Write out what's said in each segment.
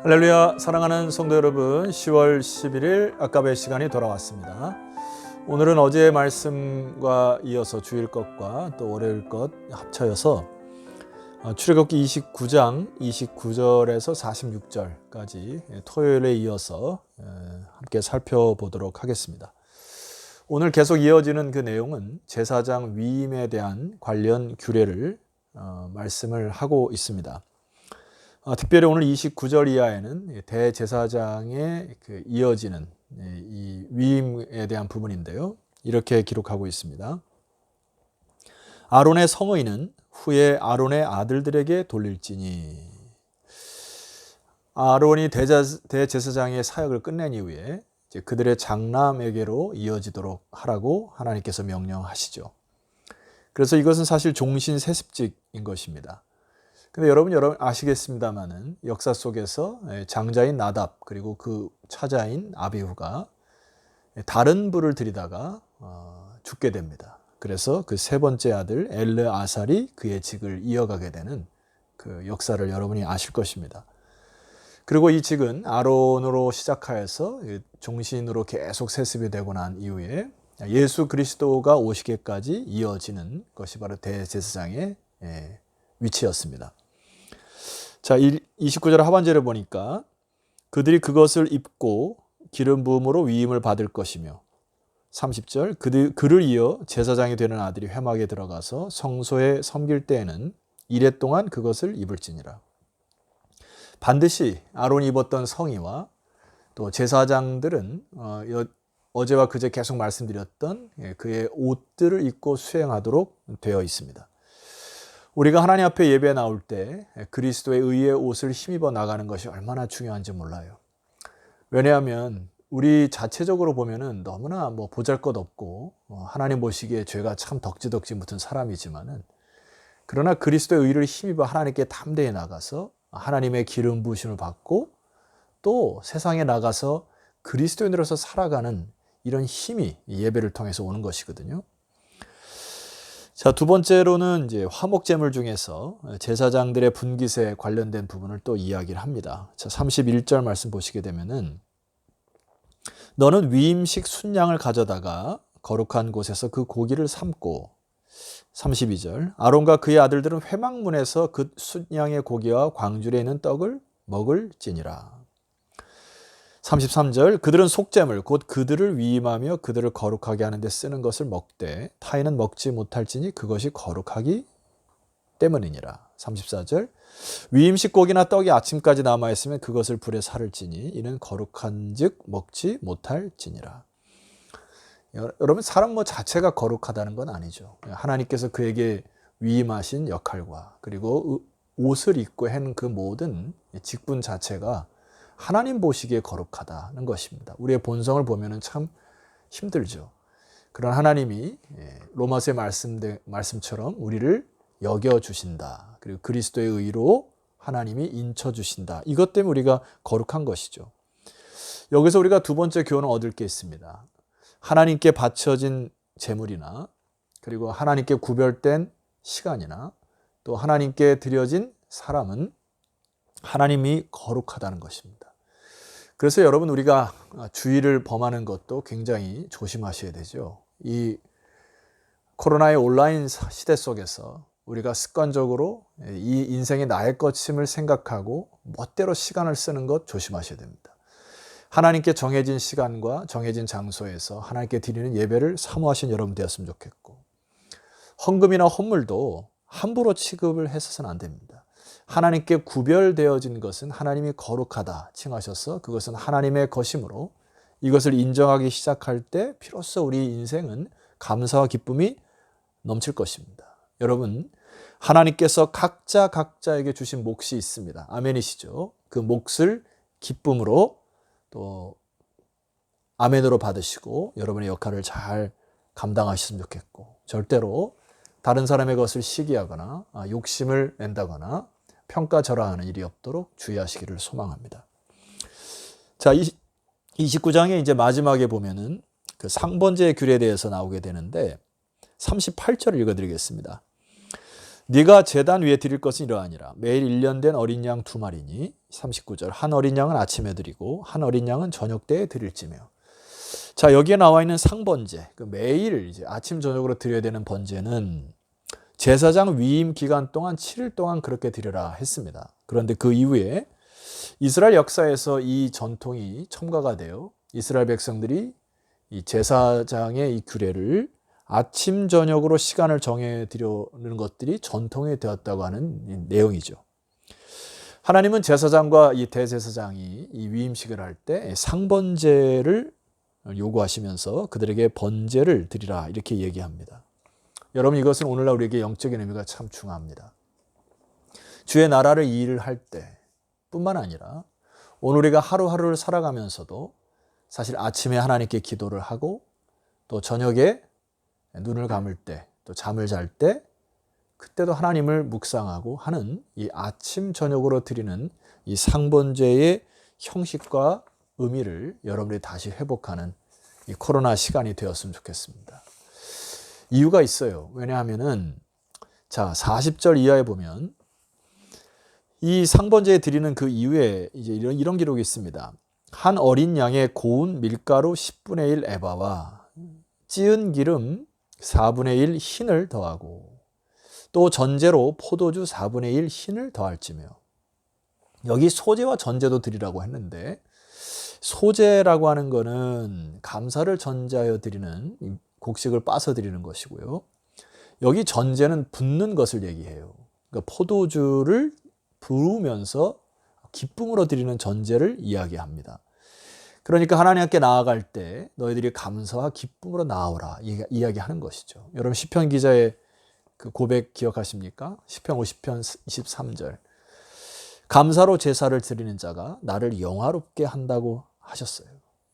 할렐루야, 사랑하는 성도 여러분, 10월 11일 아까베 시간이 돌아왔습니다. 오늘은 어제의 말씀과 이어서 주일 것과 또 월요일 것 합쳐서 출애굽기 29장 29절에서 46절까지 토요일에 이어서 함께 살펴보도록 하겠습니다. 오늘 계속 이어지는 그 내용은 제사장 위임에 대한 관련 규례를 말씀을 하고 있습니다. 특별히 오늘 29절 이하에는 대제사장에 이어지는 이 위임에 대한 부분인데요. 이렇게 기록하고 있습니다. 아론의 성의는 후에 아론의 아들들에게 돌릴지니. 아론이 대제사장의 사역을 끝낸 이후에 이제 그들의 장남에게로 이어지도록 하라고 하나님께서 명령하시죠. 그래서 이것은 사실 종신 세습직인 것입니다. 근데 여러분 아시겠습니다만은 역사 속에서 장자인 나답 그리고 그 차자인 아비후가 다른 부를 들이다가 죽게 됩니다. 그래서 그 세 번째 아들 엘르아살이 그의 직을 이어가게 되는 그 역사를 여러분이 아실 것입니다. 그리고 이 직은 아론으로 시작하여서 종신으로 계속 세습이 되고 난 이후에 예수 그리스도가 오시기까지 이어지는 것이 바로 대제사장의 위치였습니다. 자, 29절 하반절에 보니까 그들이 그것을 입고 기름 부음으로 위임을 받을 것이며 30절 그를 이어 제사장이 되는 아들이 회막에 들어가서 성소에 섬길 때에는 이레 동안 그것을 입을지니라. 반드시 아론이 입었던 성의와 또 제사장들은 어제와 그제 계속 말씀드렸던 그의 옷들을 입고 수행하도록 되어 있습니다. 우리가 하나님 앞에 예배에 나올 때 그리스도의 의의 옷을 힘입어 나가는 것이 얼마나 중요한지 몰라요. 왜냐하면 우리 자체적으로 보면은 너무나 보잘것없고 하나님 보시기에 죄가 참 덕지덕지 묻은 사람이지만은 그러나 그리스도의 의를 힘입어 하나님께 담대히 나가서 하나님의 기름 부으심을 받고 또 세상에 나가서 그리스도인으로서 살아가는 이런 힘이 예배를 통해서 오는 것이거든요. 자, 두 번째로는 이제 화목제물 중에서 제사장들의 분깃에 관련된 부분을 또 이야기를 합니다. 자, 31절 말씀 보시게 되면은 너는 위임식 순양을 가져다가 거룩한 곳에서 그 고기를 삶고 32절 아론과 그의 아들들은 회막문에서 그 순양의 고기와 광주리에 있는 떡을 먹을지니라. 33절 그들은 속죄물 곧 그들을 위임하며 그들을 거룩하게 하는 데 쓰는 것을 먹되 타인은 먹지 못할지니 그것이 거룩하기 때문이니라. 34절 위임식 고기나 떡이 아침까지 남아있으면 그것을 불에 살을지니 이는 거룩한 즉 먹지 못할지니라. 여러분 사람 자체가 거룩하다는 건 아니죠. 하나님께서 그에게 위임하신 역할과 그리고 옷을 입고 한 그 모든 직분 자체가 하나님 보시기에 거룩하다는 것입니다. 우리의 본성을 보면 참 힘들죠. 그런 하나님이 로마서의 말씀처럼 우리를 여겨주신다. 그리고 그리스도의 의로 하나님이 인쳐주신다. 이것 때문에 우리가 거룩한 것이죠. 여기서 우리가 두 번째 교훈을 얻을 게 있습니다. 하나님께 바쳐진 제물이나 그리고 하나님께 구별된 시간이나 또 하나님께 드려진 사람은 하나님이 거룩하다는 것입니다. 그래서 여러분 우리가 주의를 범하는 것도 굉장히 조심하셔야 되죠. 이 코로나의 온라인 시대 속에서 우리가 습관적으로 이 인생이 나의 것임을 생각하고 멋대로 시간을 쓰는 것 조심하셔야 됩니다. 하나님께 정해진 시간과 정해진 장소에서 하나님께 드리는 예배를 사모하신 여러분 되었으면 좋겠고 헌금이나 헌물도 함부로 취급을 해서는 안 됩니다. 하나님께 구별되어진 것은 하나님이 거룩하다 칭하셔서 그것은 하나님의 것이므로 이것을 인정하기 시작할 때 비로소 우리 인생은 감사와 기쁨이 넘칠 것입니다. 여러분 하나님께서 각자에게 주신 몫이 있습니다. 아멘이시죠? 그 몫을 기쁨으로 또 아멘으로 받으시고 여러분의 역할을 잘 감당하셨으면 좋겠고 절대로 다른 사람의 것을 시기하거나 욕심을 낸다거나 평가절하하는 일이 없도록 주의하시기를 소망합니다. 자, 29장의 이제 마지막에 보면은 그 상번제 규례에 대해서 나오게 되는데 38절을 읽어드리겠습니다. 네가 제단 위에 드릴 것은 이러하니라. 매일 1년 된 어린 양 2마리니 39절 한 어린 양은 아침에 드리고 한 어린 양은 저녁 때에 드릴지며. 자, 여기에 나와 있는 상번제, 그 매일 이제 아침 저녁으로 드려야 되는 번제는 제사장 위임 기간 동안 7일 동안 그렇게 드려라 했습니다. 그런데 그 이후에 이스라엘 역사에서 이 전통이 첨가가 되어 이스라엘 백성들이 이 제사장의 이 규례를 아침 저녁으로 시간을 정해 드리는 것들이 전통이 되었다고 하는 내용이죠. 하나님은 제사장과 이 대제사장이 이 위임식을 할 때 상번제를 요구하시면서 그들에게 번제를 드리라 이렇게 얘기합니다. 여러분, 이것은 오늘날 우리에게 영적인 의미가 참 중요합니다. 주의 나라를 이 일을 할 때 뿐만 아니라 오늘 우리가 하루하루를 살아가면서도 사실 아침에 하나님께 기도를 하고 또 저녁에 눈을 감을 때 또 잠을 잘 때 그때도 하나님을 묵상하고 하는 이 아침 저녁으로 드리는 이 상번제의 형식과 의미를 여러분들이 다시 회복하는 이 코로나 시간이 되었으면 좋겠습니다. 이유가 있어요. 왜냐하면은 자 40절 이하에 보면 이 상번제에 드리는 그 이후에 이제 이런 기록이 있습니다. 한 어린 양의 고운 밀가루 10분의 1 에바와 찌은 기름 4분의 1 흰을 더하고 또 전제로 포도주 4분의 1 흰을 더할지며. 여기 소제와 전제도 드리라고 했는데 소제라고 하는 거는 감사를 전제하여 드리는 곡식을 빻아 드리는 것이고요. 여기 전제는 붓는 것을 얘기해요. 그러니까 포도주를 부으면서 기쁨으로 드리는 전제를 이야기합니다. 그러니까 하나님께 나아갈 때 너희들이 감사와 기쁨으로 나아오라 이야기하는 것이죠. 여러분 시편 기자의 그 고백 기억하십니까? 시편 50편 23절 감사로 제사를 드리는 자가 나를 영화롭게 한다고 하셨어요.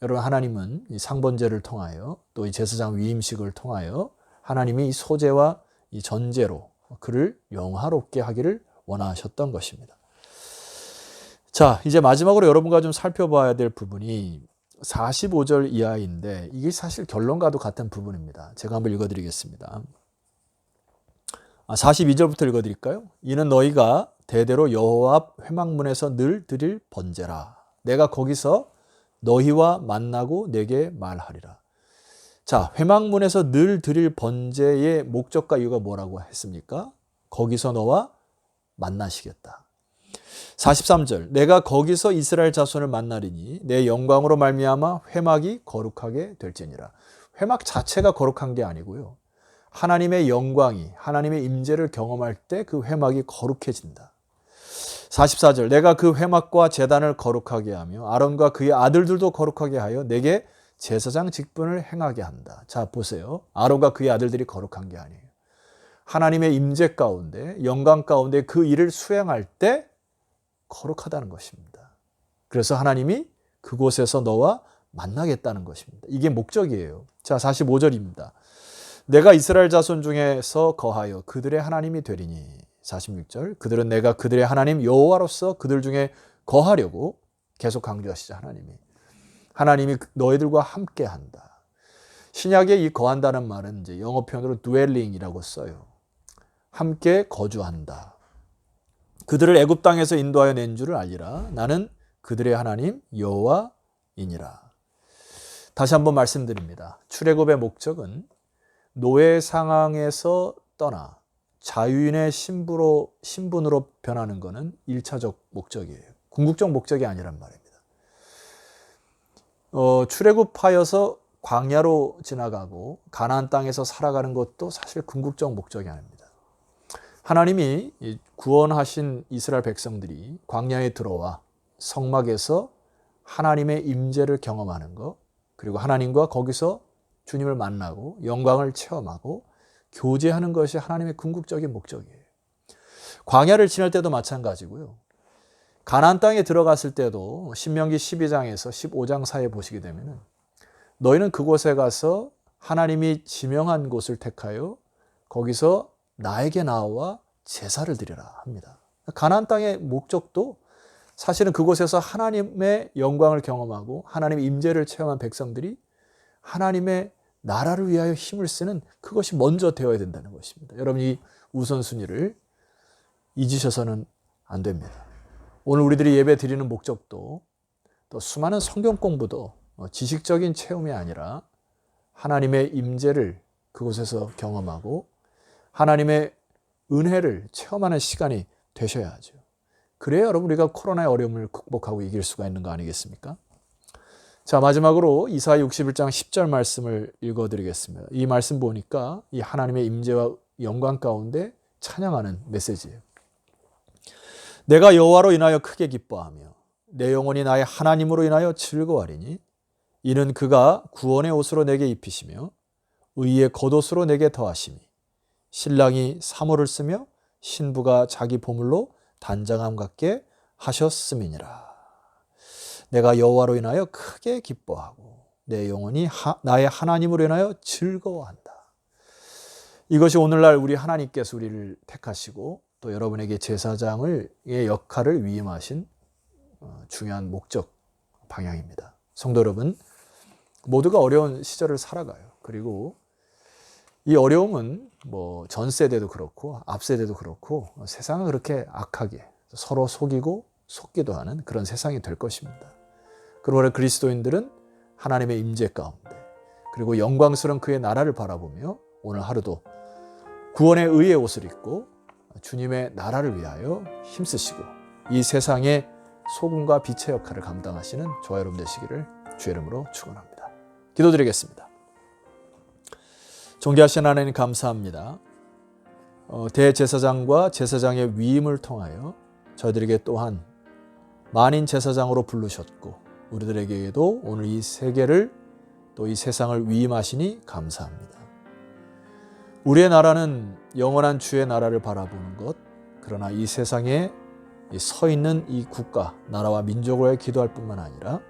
여러분 하나님은 이 상번제를 통하여 또 이 제사장 위임식을 통하여 하나님이 이 소제와 이 전제로 그를 영화롭게 하기를 원하셨던 것입니다. 자, 이제 마지막으로 여러분과 좀 살펴봐야 될 부분이 45절 이하인데 이게 사실 결론과도 같은 부분입니다. 제가 한번 읽어드리겠습니다. 42절부터 읽어드릴까요? 이는 너희가 대대로 여호와 앞 회막문에서 늘 드릴 번제라. 내가 거기서 너희와 만나고 내게 말하리라. 자, 회막문에서 늘 드릴 번제의 목적과 이유가 뭐라고 했습니까? 거기서 너와 만나시겠다. 43절 내가 거기서 이스라엘 자손을 만나리니 내 영광으로 말미암아 회막이 거룩하게 될지니라. 회막 자체가 거룩한 게 아니고요. 하나님의 영광이 하나님의 임재를 경험할 때 그 회막이 거룩해진다. 44절 내가 그 회막과 제단을 거룩하게 하며 아론과 그의 아들들도 거룩하게 하여 내게 제사장 직분을 행하게 한다. 자 보세요. 아론과 그의 아들들이 거룩한 게 아니에요. 하나님의 임재 가운데 영광 가운데 그 일을 수행할 때 거룩하다는 것입니다. 그래서 하나님이 그곳에서 너와 만나겠다는 것입니다. 이게 목적이에요. 자 45절입니다. 내가 이스라엘 자손 중에서 거하여 그들의 하나님이 되리니. 46절 그들은 내가 그들의 하나님 여호와로서 그들 중에 거하려고 계속 강조하시죠. 하나님이 너희들과 함께 한다. 신약에 이 거한다는 말은 이제 영어 표현으로 dwelling이라고 써요. 함께 거주한다. 그들을 애굽 땅에서 인도하여 낸 줄을 알리라. 나는 그들의 하나님 여호와이니라. 다시 한번 말씀드립니다. 출애굽의 목적은 노예 상황에서 떠나 자유인의 신분으로 변하는 것은 1차적 목적이에요. 궁극적 목적이 아니란 말입니다. 출애굽하여서 광야로 지나가고 가나안 땅에서 살아가는 것도 사실 궁극적 목적이 아닙니다. 하나님이 구원하신 이스라엘 백성들이 광야에 들어와 성막에서 하나님의 임재를 경험하는 것, 그리고 하나님과 거기서 주님을 만나고 영광을 체험하고 교제하는 것이 하나님의 궁극적인 목적이에요. 광야를 지날 때도 마찬가지고요. 가나안 땅에 들어갔을 때도 신명기 12장에서 15장 사이에 보시게 되면 너희는 그곳에 가서 하나님이 지명한 곳을 택하여 거기서 나에게 나와 제사를 드리라 합니다. 가나안 땅의 목적도 사실은 그곳에서 하나님의 영광을 경험하고 하나님의 임재를 체험한 백성들이 하나님의 나라를 위하여 힘을 쓰는 그것이 먼저 되어야 된다는 것입니다. 여러분이 우선순위를 잊으셔서는 안 됩니다. 오늘 우리들이 예배 드리는 목적도 또 수많은 성경 공부도 지식적인 체험이 아니라 하나님의 임재를 그곳에서 경험하고 하나님의 은혜를 체험하는 시간이 되셔야 하죠. 그래야 여러분 우리가 코로나의 어려움을 극복하고 이길 수가 있는 거 아니겠습니까? 자, 마지막으로 이사야 61장 10절 말씀을 읽어드리겠습니다. 이 말씀 보니까 이 하나님의 임재와 영광 가운데 찬양하는 메시지예요. 내가 여호와로 인하여 크게 기뻐하며 내 영혼이 나의 하나님으로 인하여 즐거워하리니 이는 그가 구원의 옷으로 내게 입히시며 의의 겉옷으로 내게 더하시니 신랑이 사모를 쓰며 신부가 자기 보물로 단장함 같게 하셨음이니라. 내가 여호와로 인하여 크게 기뻐하고 내 영혼이 나의 하나님으로 인하여 즐거워한다. 이것이 오늘날 우리 하나님께서 우리를 택하시고 또 여러분에게 제사장의 역할을 위임하신 중요한 목적 방향입니다. 성도 여러분, 모두가 어려운 시절을 살아가요. 그리고 이 어려움은 뭐 전 세대도 그렇고 앞 세대도 그렇고 세상은 그렇게 악하게 서로 속이고 속기도 하는 그런 세상이 될 것입니다. 그러므로 그리스도인들은 하나님의 임재 가운데 그리고 영광스러운 그의 나라를 바라보며 오늘 하루도 구원의 의의 옷을 입고 주님의 나라를 위하여 힘쓰시고 이 세상의 소금과 빛의 역할을 감당하시는 저와 여러분 되시기를 주의 이름으로 축원합니다. 기도드리겠습니다. 존귀하신 하나님 감사합니다. 대제사장과 제사장의 위임을 통하여 저희들에게 또한 만인 제사장으로 부르셨고 우리들에게도 오늘 이 세계를 또 이 세상을 위임하시니 감사합니다. 우리의 나라는 영원한 주의 나라를 바라보는 것, 그러나 이 세상에 서 있는 이 국가, 나라와 민족을 기도할 뿐만 아니라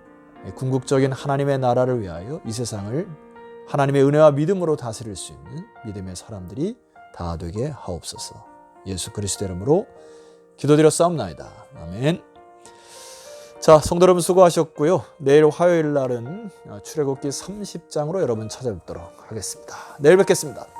궁극적인 하나님의 나라를 위하여 이 세상을 하나님의 은혜와 믿음으로 다스릴 수 있는 믿음의 사람들이 다 되게 하옵소서. 예수 그리스도 이름으로 기도드렸사옵나이다. 아멘. 자, 성도 여러분 수고하셨고요. 내일 화요일 날은 출애굽기 30장으로 여러분 찾아뵙도록 하겠습니다. 내일 뵙겠습니다.